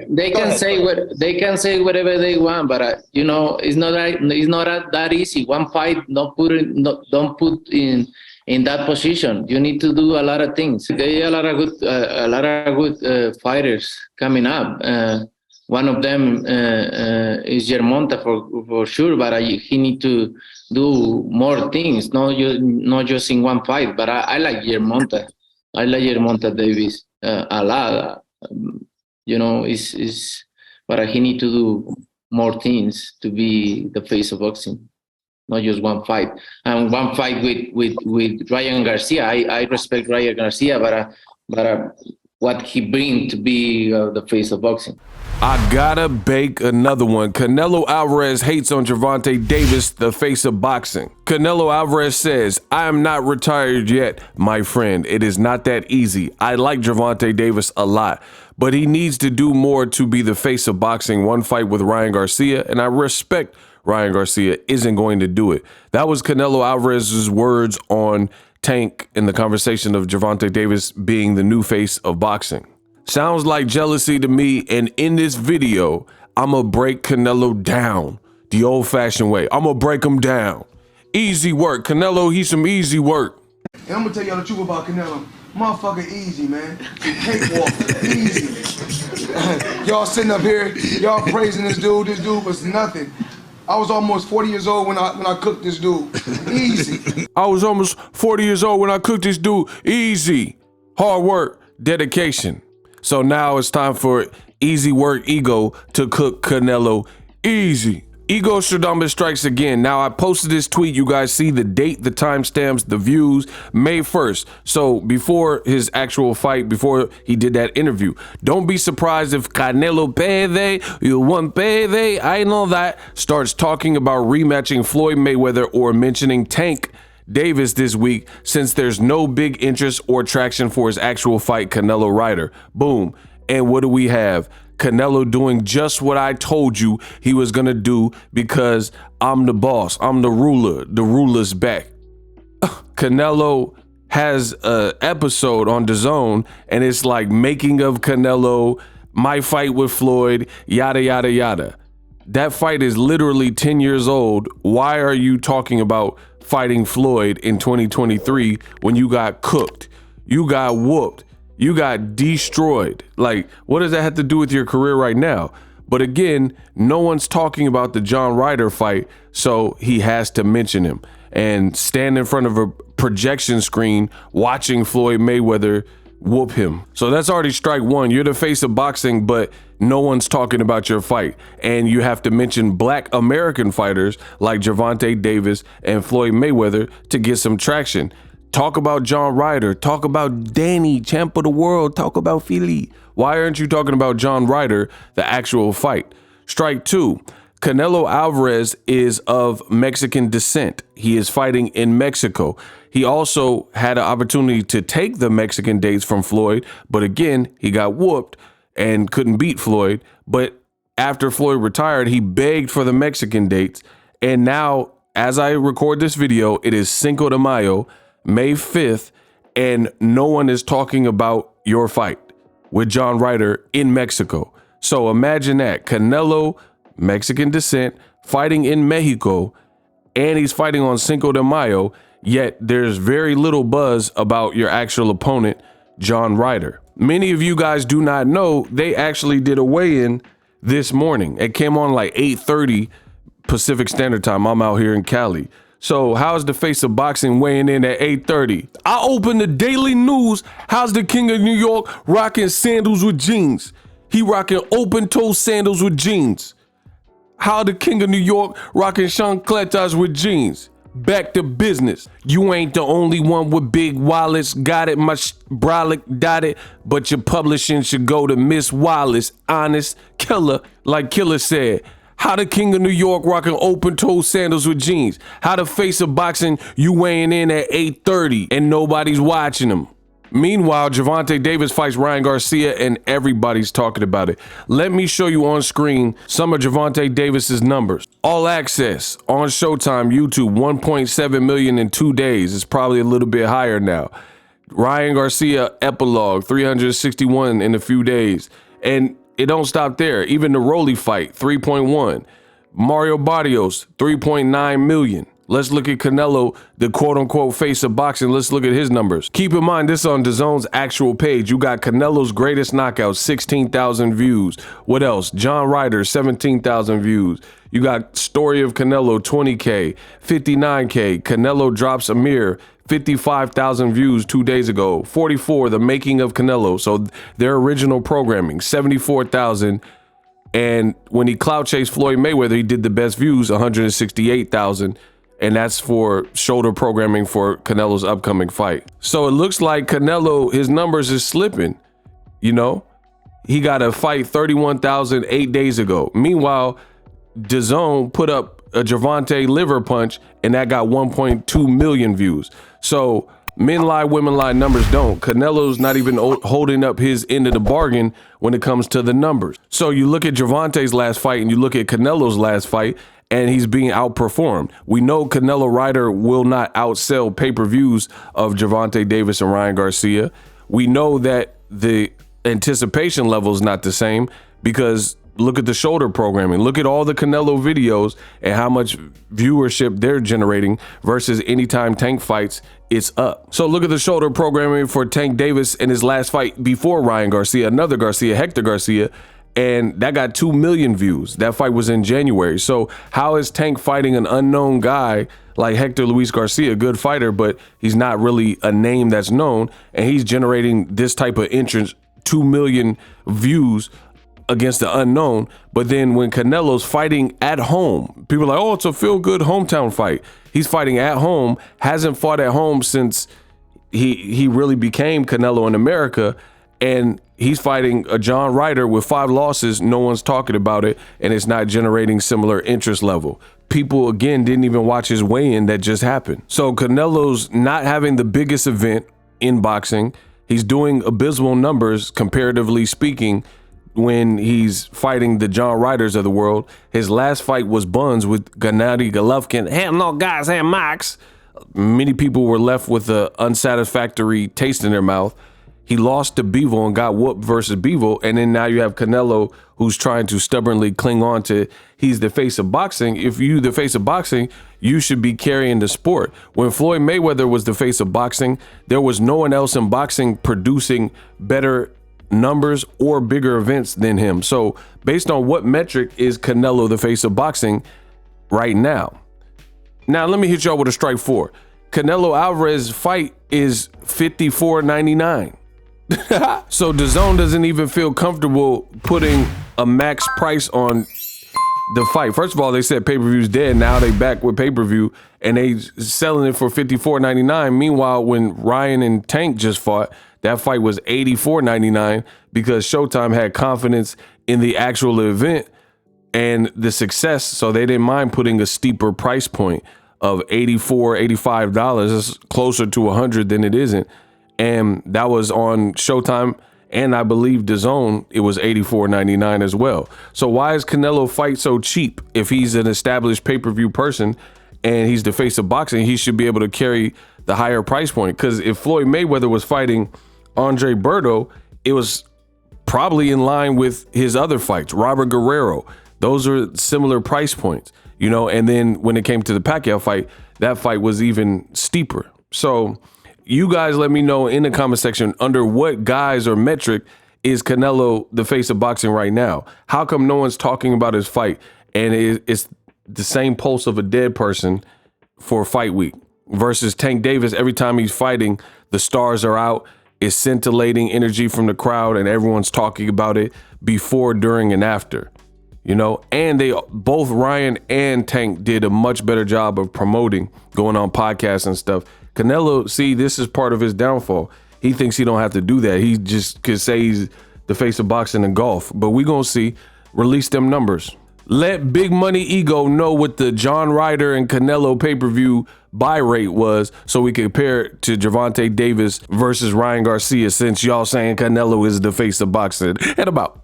They can say whatever they want, but it's not that easy. One fight, don't put in that position. You need to do a lot of things. There are a lot of good fighters coming up. One of them is Gervonta for sure, but he need to do more things. Not just in one fight. But I like Gervonta. I like Gervonta Davis a lot. But he need to do more things to be the face of boxing, not just one fight. And one fight with Ryan Garcia. I respect Ryan Garcia, but what he brings to be the face of boxing. I gotta bake another one. Canelo Alvarez hates on Gervonta Davis, the face of boxing. Canelo Alvarez says, I am not retired yet, my friend. It is not that easy. I like Gervonta Davis a lot, but he needs to do more to be the face of boxing. One fight with Ryan Garcia, and I respect Ryan Garcia isn't going to do it. That was Canelo Alvarez's words on Tank in the conversation of Gervonta Davis being the new face of boxing. Sounds like jealousy to me, and in this video, I'ma break Canelo down the old-fashioned way. I'ma break him down. Easy work. Canelo, he's some easy work. And I'm gonna tell y'all the truth about Canelo. Motherfucker easy, man. Cakewalk, easy. Y'all sitting up here, y'all praising this dude. This dude was nothing. I was almost 40 years old when I cooked this dude. Easy. I was almost 40 years old when I cooked this dude. Easy. Hard work, dedication. So now it's time for Easy Work Ego to cook Canelo easy. Ego Stradamus strikes again. Now I posted this tweet. You guys see the date, the timestamps, the views, May 1st. So before his actual fight, before he did that interview, don't be surprised if Canelo Pede, you want Pede, I know that, starts talking about rematching Floyd Mayweather or mentioning Tank Davis this week, since there's no big interest or traction for his actual fight, Canelo Ryder. Boom. And what do we have? Canelo doing just what I told you he was gonna do, because I'm the boss, I'm the ruler, the ruler's back. Canelo has an episode on DAZN, and it's like making of Canelo, my fight with Floyd, yada, yada, yada. That fight is literally 10 years old. Why are you talking about fighting Floyd in 2023 when you got cooked, you got whooped, you got destroyed? Like, what does that have to do with your career right now? But again, no one's talking about the John Ryder fight, so he has to mention him and stand in front of a projection screen watching Floyd Mayweather whoop him. So that's already strike one. You're the face of boxing, but no one's talking about your fight. And you have to mention Black American fighters like Gervonta Davis and Floyd Mayweather to get some traction. Talk about John Ryder, talk about Danny, champ of the world, talk about Philly. Why aren't you talking about John Ryder, the actual fight? Strike two. Canelo Alvarez is of Mexican descent. He is fighting in Mexico. He also had an opportunity to take the Mexican dates from Floyd, but again, he got whooped and couldn't beat Floyd. But after Floyd retired, he begged for the Mexican dates. And now, as I record this video, it is Cinco de Mayo, May 5th, and no one is talking about your fight with John Ryder in Mexico. So imagine that. Canelo, Mexican descent, fighting in Mexico, and he's fighting on Cinco de Mayo, yet there's very little buzz about your actual opponent, John Ryder. Many of you guys do not know they actually did a weigh-in this morning. It came on like 8:30 Pacific Standard Time. I'm out here in Cali. So how's the face of boxing weighing in at 8:30? I open the Daily News. How's the King of New York rocking sandals with jeans? He rocking open-toe sandals with jeans. How the King of New York rocking chancletas with jeans? Back to business. You ain't the only one with big wallets. Got it, my brolic dot it. But your publishing should go to Miss Wallace. Honest killer, like Killer said. How the King of New York rocking open-toe sandals with jeans? How the face of boxing you weighing in at 8:30 and nobody's watching him? Meanwhile, Gervonta Davis fights Ryan Garcia and everybody's talking about it. Let me show you on screen some of Gervonta Davis's numbers. All access on Showtime, YouTube, 1.7 million in 2 days. It's probably a little bit higher now. Ryan Garcia epilogue, 361 in a few days. And it don't stop there. Even the Rolly fight, 3.1. Mario Barrios, 3.9 million. Let's look at Canelo, the quote-unquote face of boxing. Let's look at his numbers. Keep in mind, this is on DAZN's actual page. You got Canelo's greatest knockout, 16,000 views. What else? John Ryder, 17,000 views. You got Story of Canelo, 20K, 59K. Canelo drops Amir, 55,000 views 2 days ago. 44, The Making of Canelo. So their original programming, 74,000. And when he clout chased Floyd Mayweather, he did the best views, 168,000. And that's for shoulder programming for Canelo's upcoming fight. So it looks like Canelo, his numbers is slipping. You know, he got a fight 31,000 8 days ago. Meanwhile, DAZN put up a Gervonta liver punch and that got 1.2 million views. So men lie, women lie, numbers don't. Canelo's not even holding up his end of the bargain when it comes to the numbers. So you look at Gervonta's last fight and you look at Canelo's last fight, and he's being outperformed. We know Canelo Ryder will not outsell pay-per-views of Gervonta Davis and Ryan Garcia. We know that the anticipation level is not the same because look at the shoulder programming. Look at all the Canelo videos and how much viewership they're generating versus anytime Tank fights, it's up. So look at the shoulder programming for Tank Davis in his last fight before Ryan Garcia, another Garcia, Hector Garcia, and that got 2 million views. That fight was in January. So how is Tank fighting an unknown guy like Hector Luis Garcia, a good fighter, but he's not really a name that's known, and he's generating this type of interest, 2 million views against the unknown? But then when Canelo's fighting at home, people are like, oh, it's a feel-good hometown fight. He's fighting at home, hasn't fought at home since he really became Canelo in America, and he's fighting a John Ryder with 5 losses. No one's talking about it, and it's not generating similar interest level. People, again, didn't even watch his weigh-in that just happened. So Canelo's not having the biggest event in boxing. He's doing abysmal numbers, comparatively speaking, when he's fighting the John Ryders of the world. His last fight was Buns with Gennady Golovkin. Hell no, guys, and Max. Many people were left with an unsatisfactory taste in their mouth. He lost to Bivol and got whooped versus Bivol. And then now you have Canelo, who's trying to stubbornly cling on to he's the face of boxing. If you the face of boxing, you should be carrying the sport. When Floyd Mayweather was the face of boxing, there was no one else in boxing producing better numbers or bigger events than him. So based on what metric is Canelo the face of boxing right now? Now let me hit y'all with a strike 4. Canelo Alvarez fight is $54.99. So DAZN doesn't even feel comfortable putting a max price on the fight. First of all, they said pay-per-view's dead. Now they back with pay-per-view and they selling it for $54.99. Meanwhile, when Ryan and Tank just fought, that fight was $84.99 because Showtime had confidence in the actual event and the success. So they didn't mind putting a steeper price point of $84, $85. It's closer to $100 than it isn't. And that was on Showtime, and I believe DAZN, it was $84.99 as well. So why is Canelo fight so cheap? If he's an established pay-per-view person and he's the face of boxing, he should be able to carry the higher price point. Because if Floyd Mayweather was fighting Andre Berto, it was probably in line with his other fights. Robert Guerrero, those are similar price points, you know. And then when it came to the Pacquiao fight, that fight was even steeper. So you guys let me know in the comment section under what guise or metric is Canelo the face of boxing right now? How come no one's talking about his fight and it's the same pulse of a dead person for fight week versus Tank Davis? Every time he's fighting, the stars are out. It's scintillating energy from the crowd and everyone's talking about it before, during, and after, you know. And they both, Ryan and Tank, did a much better job of promoting, going on podcasts and stuff. Canelo, see, this is part of his downfall. He thinks he don't have to do that. He just could say he's the face of boxing and golf. But we gonna see. Release them numbers. Let Big Money Ego know what the John Ryder and Canelo pay-per-view buy rate was so we can compare it to Gervonta Davis versus Ryan Garcia, since y'all saying Canelo is the face of boxing. And about.